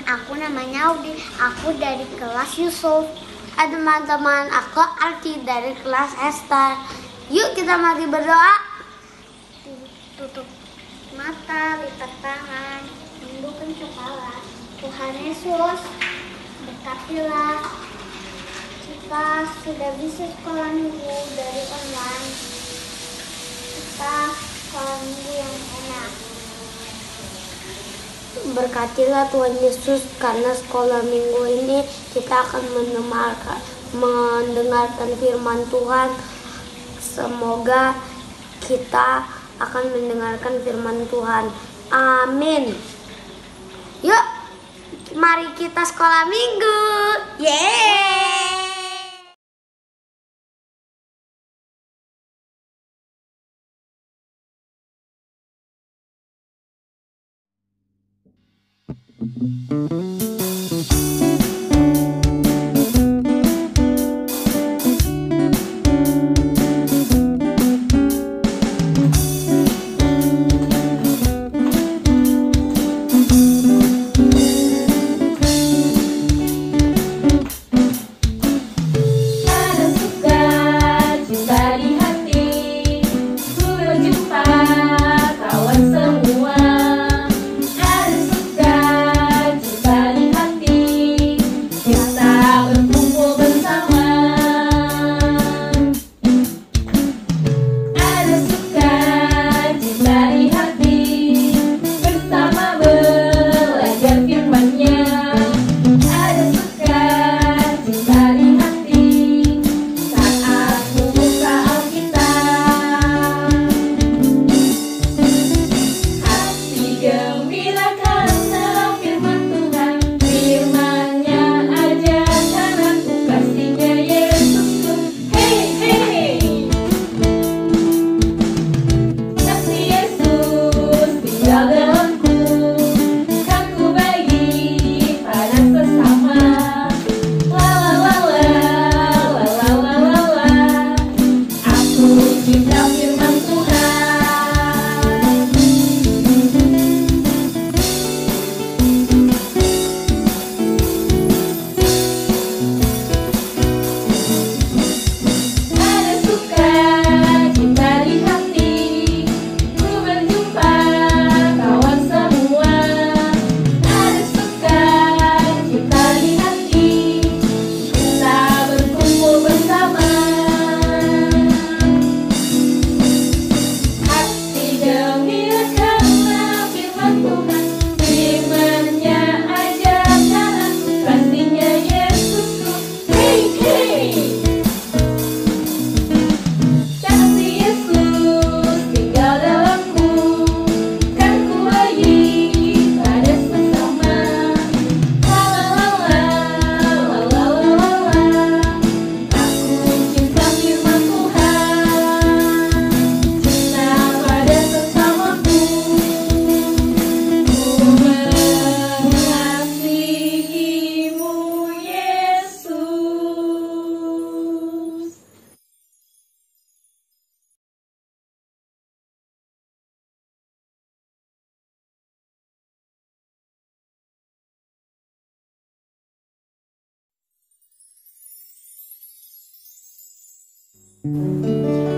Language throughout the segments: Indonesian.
aku namanya Audi. Aku dari kelas Yusuf. Teman-teman, aku Arti dari kelas Esther. Yuk kita mari berdoa. Tutup mata, lipat tangan, tundukkan kepala. Tuhan Yesus, berkatilah kita sudah bisa sekolah minggu dari online. Kita sekolah minggu yang enak. Berkatilah Tuhan Yesus, karena sekolah minggu ini kita akan mendengarkan firman Tuhan. Semoga kita akan mendengarkan firman Tuhan. Amin. Yuk, mari kita sekolah minggu. Yeay!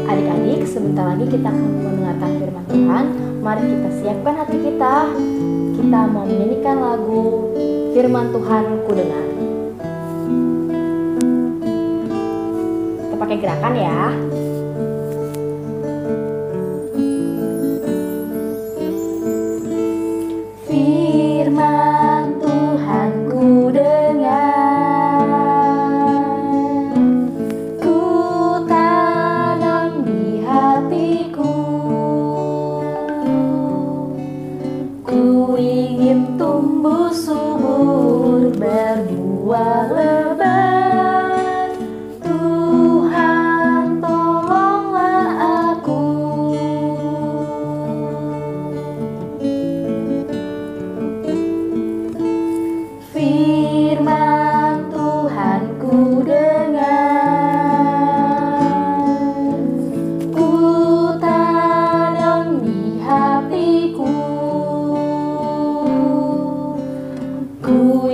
Adik-adik, sebentar lagi kita akan mendengarkan firman Tuhan. Mari kita siapkan hati kita. Kita mau menyanyikan lagu Firman Tuhan Ku Dengar. Kita pakai gerakan ya. Firman Tuhan ku dengar. Tumbuh subur berbuah lebat. Tuhan tolonglah aku. Firman Tuhan ku dengar. Ku tanam di hatiku. Ku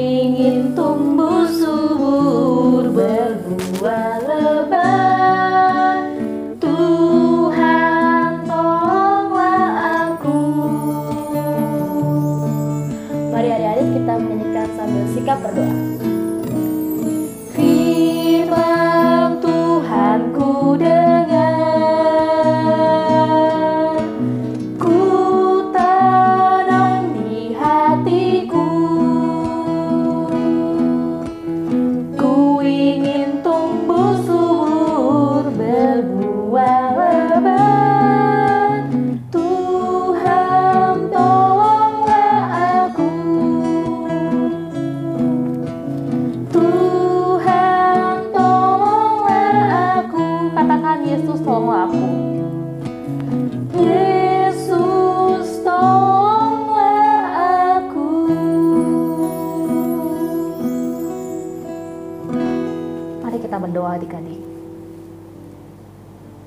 kita berdoa adik-adik.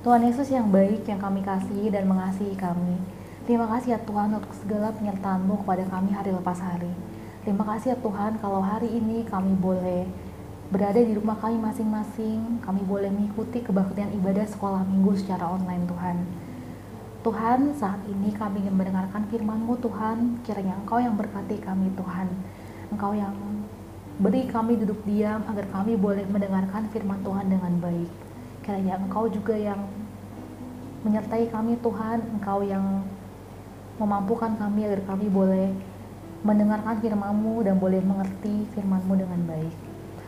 Tuhan Yesus yang baik, yang kami kasihi dan mengasihi kami, terima kasih ya Tuhan untuk segala penyertaan-Mu kepada kami hari lepas hari. Terima kasih ya Tuhan kalau hari ini kami boleh berada di rumah kami masing-masing, kami boleh mengikuti kebaktian ibadah sekolah minggu secara online Tuhan. Tuhan, saat ini kami ingin mendengarkan firman-Mu Tuhan, kiranya Engkau yang berkati kami Tuhan. Engkau yang beri kami duduk diam agar kami boleh mendengarkan firman Tuhan dengan baik. Kiranya Engkau juga yang menyertai kami Tuhan, Engkau yang memampukan kami agar kami boleh mendengarkan firman-Mu dan boleh mengerti firman-Mu dengan baik.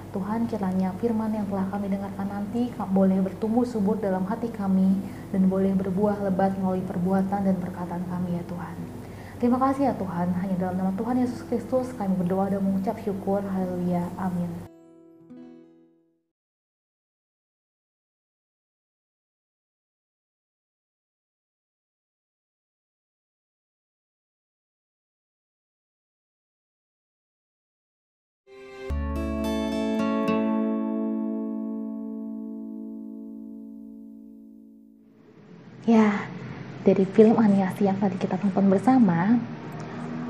Tuhan, kiranya firman yang telah kami dengarkan nanti boleh bertumbuh subur dalam hati kami dan boleh berbuah lebat melalui perbuatan dan perkataan kami ya Tuhan. Terima kasih ya Tuhan, hanya dalam nama Tuhan Yesus Kristus kami berdoa dan mengucap syukur. Haleluya, amin. Ya, dari film animasi yang tadi kita tonton bersama,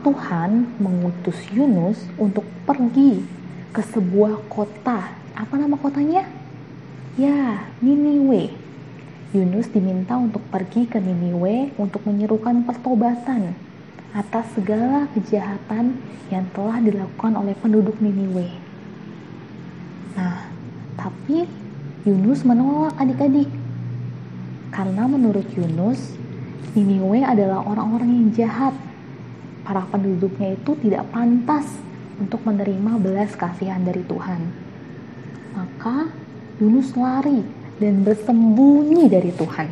Tuhan mengutus Yunus untuk pergi ke sebuah kota. Apa nama kotanya? Ya, Niniwe. Yunus diminta untuk pergi ke Niniwe untuk menyerukan pertobatan atas segala kejahatan yang telah dilakukan oleh penduduk Niniwe. Nah, tapi Yunus menolak adik-adik. Karena menurut Yunus, Niniwe adalah orang-orang yang jahat. Para penduduknya itu tidak pantas untuk menerima belas kasihan dari Tuhan. Maka Yunus lari dan bersembunyi dari Tuhan.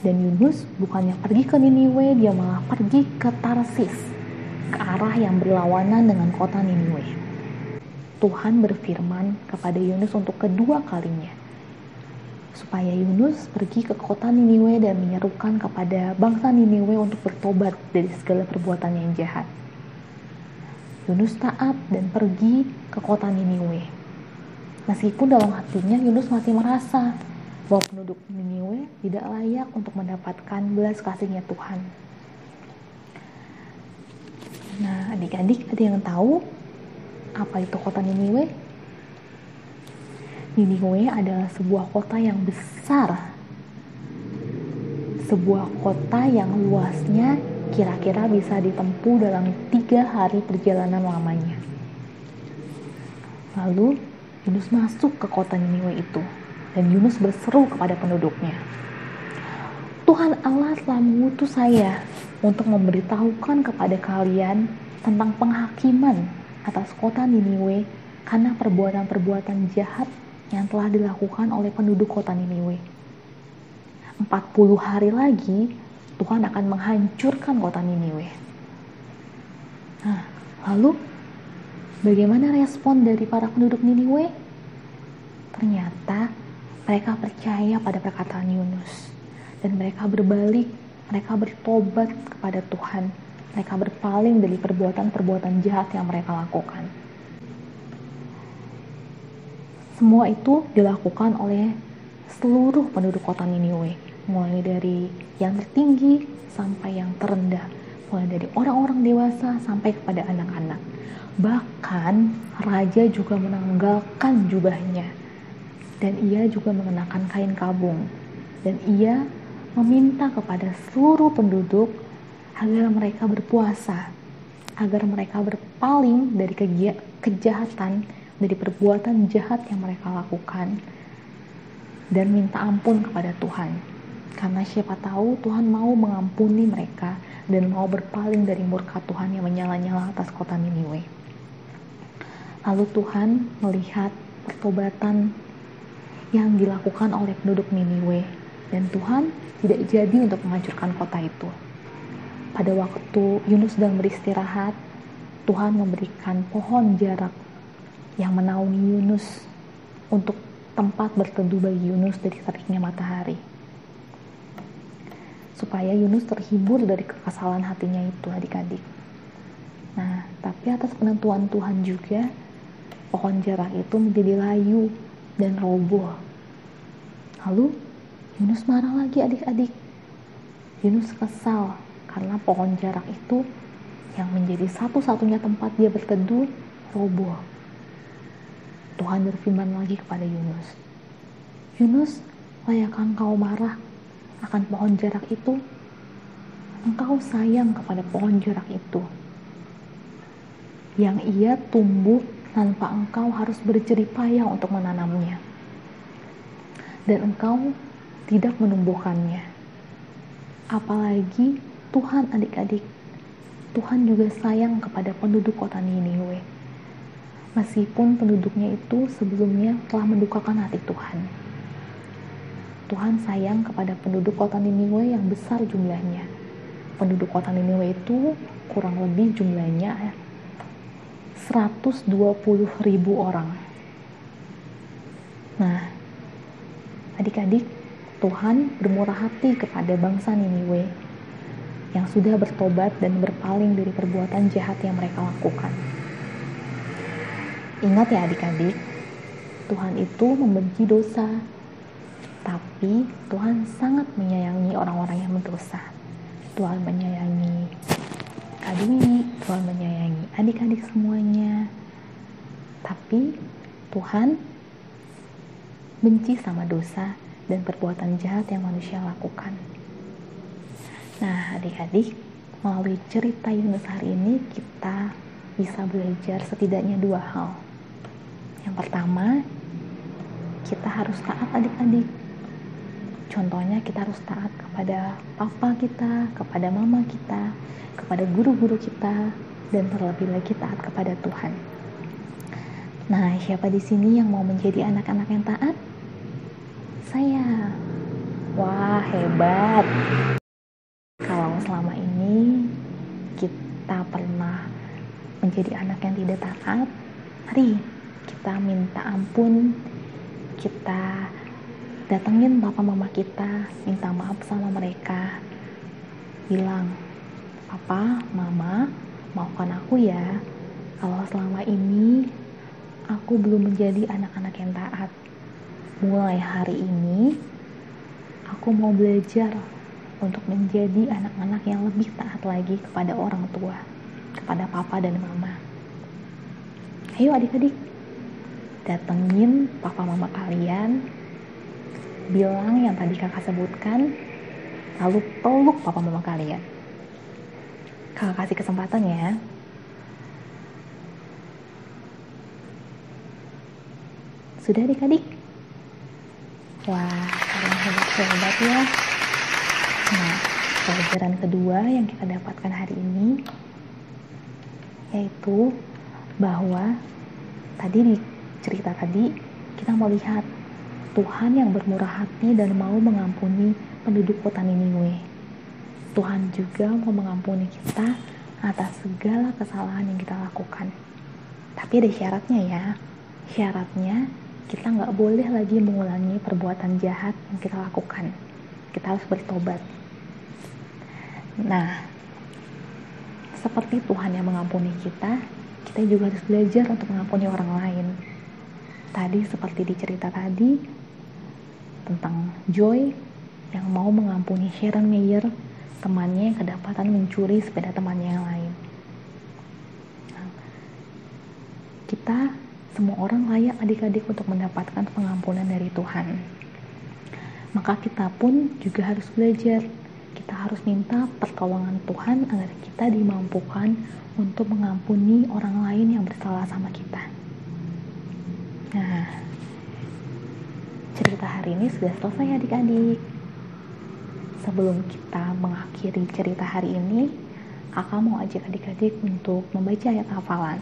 Dan Yunus bukannya pergi ke Niniwe, dia malah pergi ke Tarsis, ke arah yang berlawanan dengan kota Niniwe. Tuhan berfirman kepada Yunus untuk kedua kalinya, supaya Yunus pergi ke kota Niniwe dan menyerukan kepada bangsa Niniwe untuk bertobat dari segala perbuatan yang jahat. Yunus taat dan pergi ke kota Niniwe. Meskipun dalam hatinya Yunus masih merasa bahwa penduduk Niniwe tidak layak untuk mendapatkan belas kasihnya Tuhan. Nah, adik-adik ada yang tahu apa itu kota Niniwe? Niniwe adalah sebuah kota yang besar. Sebuah kota yang luasnya kira-kira bisa ditempuh dalam 3 hari perjalanan lamanya. Lalu Yunus masuk ke kota Niniwe itu dan Yunus berseru kepada penduduknya, Tuhan Allah telah mengutus saya untuk memberitahukan kepada kalian tentang penghakiman atas kota Niniwe karena perbuatan-perbuatan jahat yang telah dilakukan oleh penduduk kota Niniwe. 40 hari lagi Tuhan akan menghancurkan kota Niniwe. Nah, lalu bagaimana respon dari para penduduk Niniwe? Ternyata mereka percaya pada perkataan Yunus dan mereka berbalik, mereka bertobat kepada Tuhan. Mereka berpaling dari perbuatan-perbuatan jahat yang mereka lakukan. Semua itu dilakukan oleh seluruh penduduk kota Niniwe, mulai dari yang tertinggi sampai yang terendah, mulai dari orang-orang dewasa sampai kepada anak-anak. Bahkan raja juga menanggalkan jubahnya dan ia juga mengenakan kain kabung dan ia meminta kepada seluruh penduduk agar mereka berpuasa, agar mereka berpaling dari kejahatan, dari perbuatan jahat yang mereka lakukan dan minta ampun kepada Tuhan. Karena siapa tahu Tuhan mau mengampuni mereka dan mau berpaling dari murka Tuhan yang menyala-nyala atas kota Niniwe. Lalu Tuhan melihat pertobatan yang dilakukan oleh penduduk Niniwe dan Tuhan tidak jadi untuk menghancurkan kota itu. Pada waktu Yunus sedang beristirahat, Tuhan memberikan pohon jarak yang menaungi Yunus untuk tempat berteduh bagi Yunus dari teriknya matahari. Supaya Yunus terhibur dari kekesalan hatinya itu, adik-adik. Nah, tapi atas penentuan Tuhan juga, pohon jarak itu menjadi layu dan roboh. Lalu Yunus marah lagi adik-adik. Yunus kesal karena pohon jarak itu yang menjadi satu-satunya tempat dia berteduh roboh. Tuhan berfirman lagi kepada Yunus, Yunus, layakkah engkau marah akan pohon jarak itu? Engkau sayang kepada pohon jarak itu, yang ia tumbuh tanpa engkau harus berjerih payah untuk menanamnya, dan engkau tidak menumbuhkannya. Apalagi Tuhan adik-adik, Tuhan juga sayang kepada penduduk kota Niniwe, meskipun penduduknya itu sebelumnya telah mendukakan hati Tuhan. Tuhan sayang kepada penduduk kota Niniwe yang besar jumlahnya. Penduduk kota Niniwe itu kurang lebih jumlahnya 120.000 orang. Nah, adik-adik, Tuhan bermurah hati kepada bangsa Niniwe yang sudah bertobat dan berpaling dari perbuatan jahat yang mereka lakukan. Ingat ya adik-adik, Tuhan itu membenci dosa, tapi Tuhan sangat menyayangi orang-orang yang berdosa. Tuhan menyayangi Kak Dwi, Tuhan menyayangi adik-adik semuanya. Tapi Tuhan benci sama dosa dan perbuatan jahat yang manusia lakukan. Nah, adik-adik, melalui cerita Yunus hari ini kita bisa belajar setidaknya 2 hal. Yang pertama, kita harus taat adik-adik. Contohnya kita harus taat kepada papa kita, kepada mama kita, kepada guru-guru kita, dan terlebih lagi taat kepada Tuhan. Nah, siapa di sini yang mau menjadi anak-anak yang taat? Saya. Wah, hebat. Kalau selama ini kita pernah menjadi anak yang tidak taat, mari kita minta ampun, kita datengin papa mama kita, minta maaf sama mereka, bilang, papa, mama, maafkan aku ya, kalau selama ini aku belum menjadi anak-anak yang taat. Mulai hari ini, aku mau belajar untuk menjadi anak-anak yang lebih taat lagi kepada orang tua, kepada papa dan mama. Ayo adik-adik, datengin papa mama kalian, bilang yang tadi kakak sebutkan, lalu peluk papa mama kalian. Kakak kasih kesempatan ya. Sudah adik-adik? Wah, kalian hebat-hebat ya. Nah, pelajaran kedua yang kita dapatkan hari ini yaitu bahwa tadi di cerita tadi kita melihat Tuhan yang bermurah hati dan mau mengampuni penduduk kota Niniwe. Tuhan juga mau mengampuni kita atas segala kesalahan yang kita lakukan. Tapi ada syaratnya ya. Syaratnya kita nggak boleh lagi mengulangi perbuatan jahat yang kita lakukan. Kita harus bertobat. Nah, seperti Tuhan yang mengampuni kita juga harus belajar untuk mengampuni orang lain. Tadi seperti di cerita tadi tentang Joy yang mau mengampuni Sharon Meyer, temannya yang kedapatan mencuri sepeda temannya yang lain. Nah, kita semua orang layak adik-adik untuk mendapatkan pengampunan dari Tuhan. Maka kita pun juga harus belajar. Kita harus minta pertolongan Tuhan agar kita dimampukan untuk mengampuni orang lain yang bersalah sama kita. Nah, cerita hari ini sudah selesai adik-adik. Sebelum kita mengakhiri cerita hari ini, kakak mau ajak adik-adik untuk membaca ayat hafalan.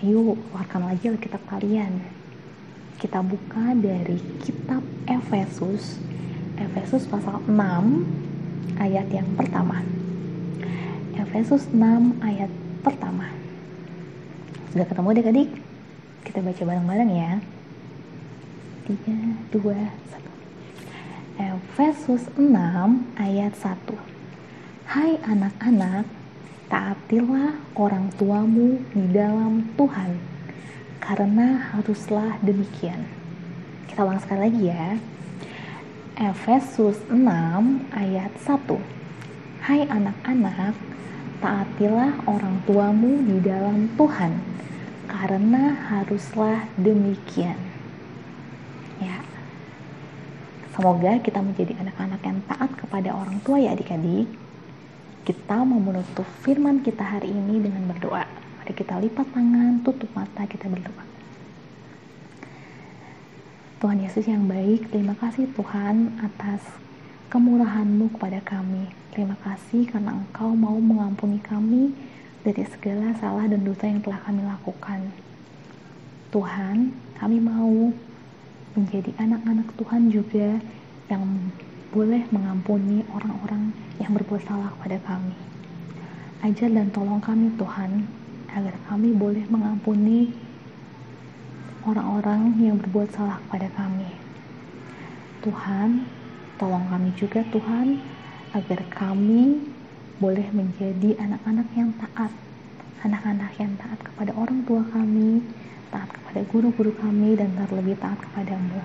Ayo, keluarkan lagi Alkitab kalian. Kita buka dari kitab Efesus pasal 6 ayat yang pertama. Efesus 6 ayat pertama. Sudah ketemu adik-adik? Kita baca bareng-bareng ya. 3, 2, 1. Efesus 6 ayat 1. Hai anak-anak, taatilah orang tuamu di dalam Tuhan, karena haruslah demikian. Kita ulang sekali lagi ya. Efesus 6 ayat 1. Hai anak-anak, taatilah orang tuamu di dalam Tuhan, karena haruslah demikian. Ya. Semoga kita menjadi anak-anak yang taat kepada orang tua ya adik-adik. Kita mau menutup firman kita hari ini dengan berdoa. Mari kita lipat tangan, tutup mata, kita berdoa. Tuhan Yesus yang baik, terima kasih Tuhan atas kemurahan-Mu kepada kami. Terima kasih karena Engkau mau mengampuni kami dari segala salah dan dosa yang telah kami lakukan. Tuhan, kami mau menjadi anak-anak Tuhan juga yang boleh mengampuni orang-orang yang berbuat salah kepada kami. Ajar dan tolong kami Tuhan, agar kami boleh mengampuni orang-orang yang berbuat salah kepada kami. Tuhan, tolong kami juga Tuhan, agar kami boleh menjadi anak-anak yang taat, anak-anak yang taat kepada orang tua kami, taat kepada guru-guru kami, dan terlebih taat kepadamu.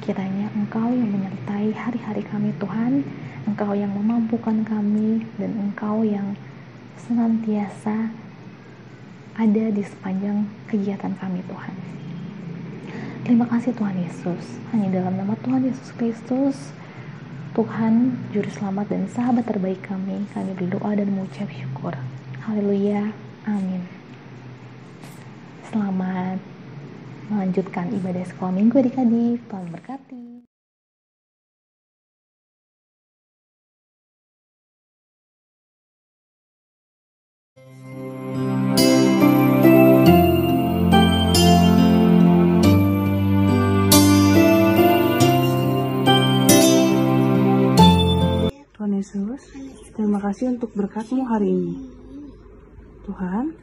Kiranya Engkau yang menyertai hari-hari kami Tuhan, Engkau yang memampukan kami, dan Engkau yang senantiasa ada di sepanjang kegiatan kami Tuhan. Terima kasih Tuhan Yesus. Hanya dalam nama Tuhan Yesus Kristus, Tuhan, Juru Selamat dan Sahabat terbaik kami berdoa dan mengucap syukur. Haleluya. Amin. Selamat melanjutkan ibadah sekolah minggu adik-adik. Tuhan berkati. Tuhan Yesus, terima kasih untuk berkat-Mu hari ini. Tuhan,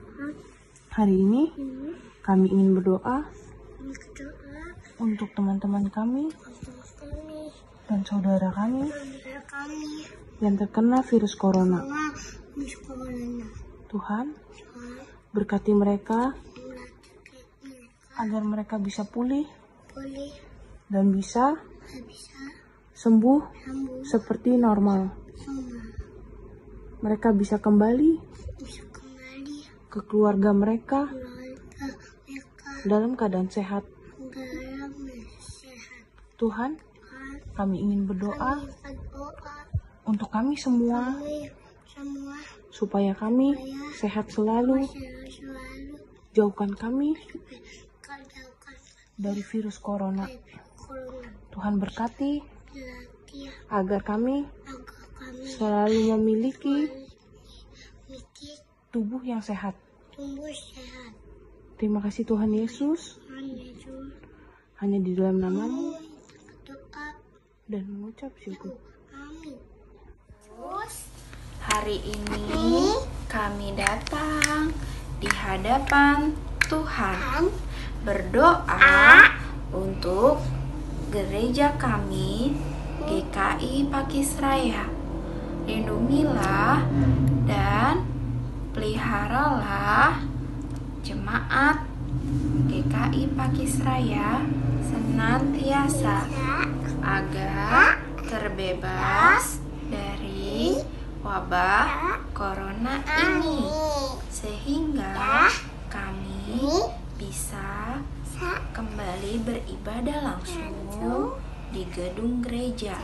hari ini kami ingin berdoa untuk teman-teman kami dan saudara kami yang terkena virus corona. Tuhan, berkati mereka agar mereka bisa pulih dan bisa sembuh seperti normal. Mereka bisa kembali ke keluarga mereka dalam keadaan sehat. Tuhan, kami ingin berdoa untuk kami semua supaya kami sehat selalu. Jauhkan kami dari virus corona. Tuhan berkati agar kami selalu memiliki tubuh yang sehat. Terima kasih Tuhan Yesus. Hanya di dalam nama-Mu dan mengucap syukur. Hari ini kami datang di hadapan Tuhan berdoa untuk gereja kami GKI Pakisraya. Lindungilah dan peliharalah jemaat GKI Pakisraya senantiasa agar terbebas dari wabah corona ini, sehingga kami bisa kembali beribadah langsung di gedung gereja.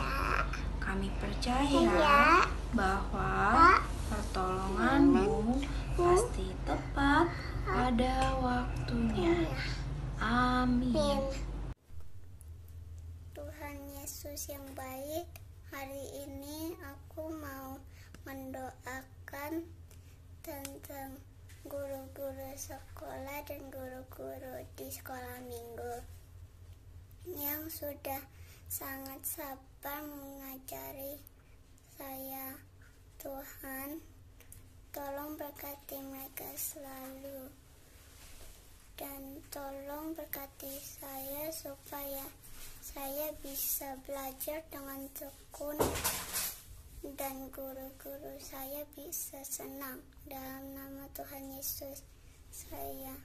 Kami percaya bahwa pertolongan-Mu pasti tepat pada waktunya. Amin. Tuhan Yesus yang baik, hari ini aku mau mendoakan tentang guru-guru sekolah dan guru-guru di sekolah minggu yang sudah sangat sabar mengajari saya. Tuhan, tolong berkati mereka selalu, dan tolong berkati saya supaya saya bisa belajar dengan tekun dan guru-guru saya bisa senang. Dalam nama Tuhan Yesus saya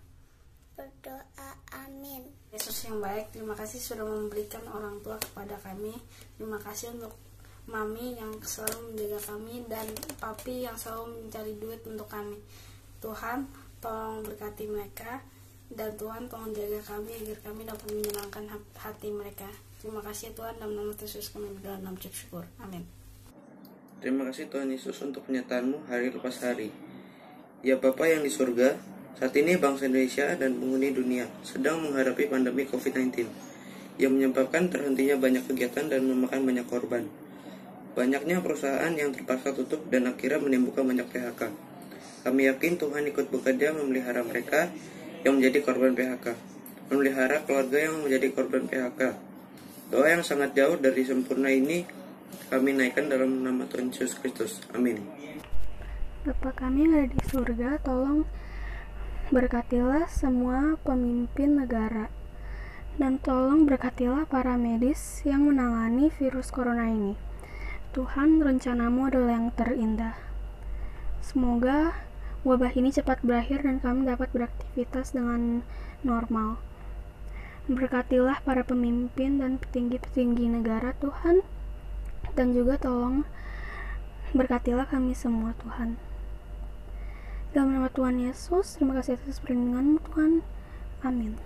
berdoa, amin. Yesus Yesus yang baik, terima kasih sudah memberikan orang tua kepada kami. Terima kasih untuk Mami yang selalu menjaga kami dan Papi yang selalu mencari duit untuk kami. Tuhan, tolong berkati mereka, dan Tuhan tolong jaga kami agar kami dapat menyenangkan hati mereka. Terima kasih Tuhan, dalam nama Yesus kami berdoa dan mengucap syukur. Amin. Terima kasih Tuhan Yesus untuk penyertaan-Mu hari lepas hari. Ya Bapa yang di surga, saat ini bangsa Indonesia dan penghuni dunia sedang menghadapi pandemi COVID-19 yang menyebabkan terhentinya banyak kegiatan dan memakan banyak korban. Banyaknya perusahaan yang terpaksa tutup dan akhirnya menimbulkan banyak PHK. Kami yakin Tuhan ikut bekerja memelihara mereka yang menjadi korban PHK, memelihara keluarga yang menjadi korban PHK. Doa yang sangat jauh dari sempurna ini kami naikkan dalam nama Tuhan Yesus Kristus. Amin. Bapa kami yang ada di surga, tolong berkatilah semua pemimpin negara, dan tolong berkatilah para medis yang menangani virus corona ini. Tuhan, rencanamu adalah yang terindah. Semoga wabah ini cepat berakhir dan kami dapat beraktivitas dengan normal. Berkatilah para pemimpin dan petinggi-petinggi negara, Tuhan, dan juga tolong berkatilah kami semua, Tuhan. Dalam nama Tuhan Yesus, terima kasih atas perlindungan-Mu, Tuhan. Amin.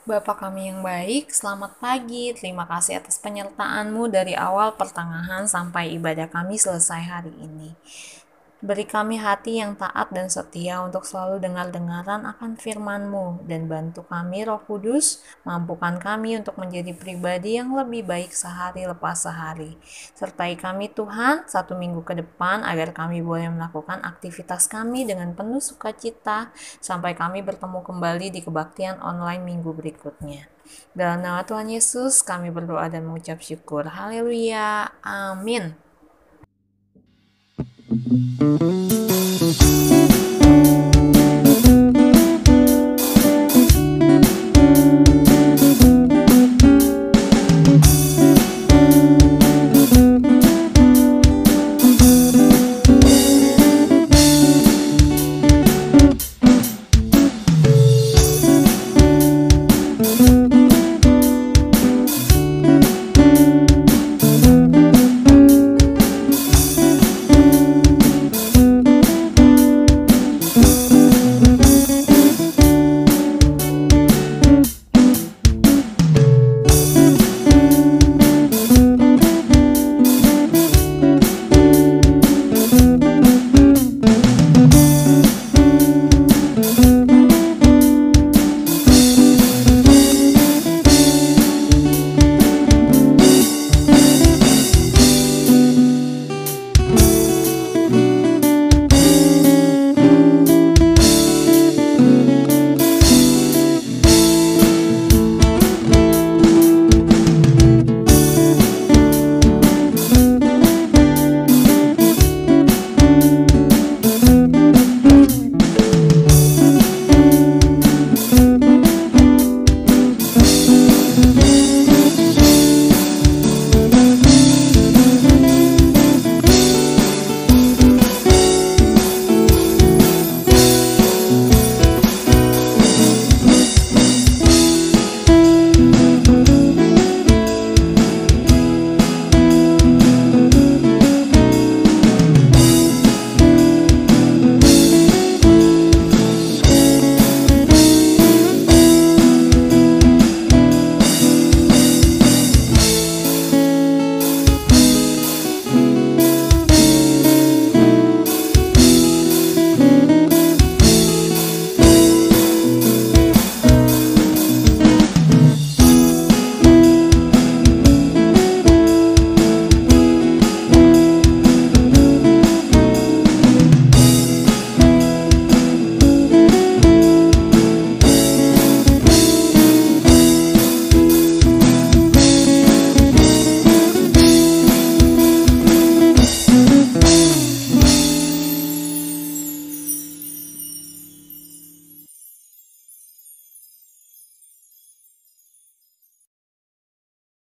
Bapa kami yang baik, selamat pagi. Terima kasih atas penyertaan-Mu dari awal pertengahan sampai ibadah kami selesai hari ini. Beri kami hati yang taat dan setia untuk selalu dengar-dengaran akan firman-Mu, dan bantu kami Roh Kudus, mampukan kami untuk menjadi pribadi yang lebih baik sehari lepas sehari. Sertai kami Tuhan 1 minggu ke depan agar kami boleh melakukan aktivitas kami dengan penuh sukacita sampai kami bertemu kembali di kebaktian online minggu berikutnya. Dalam nama Tuhan Yesus kami berdoa dan mengucap syukur. Haleluya. Amin.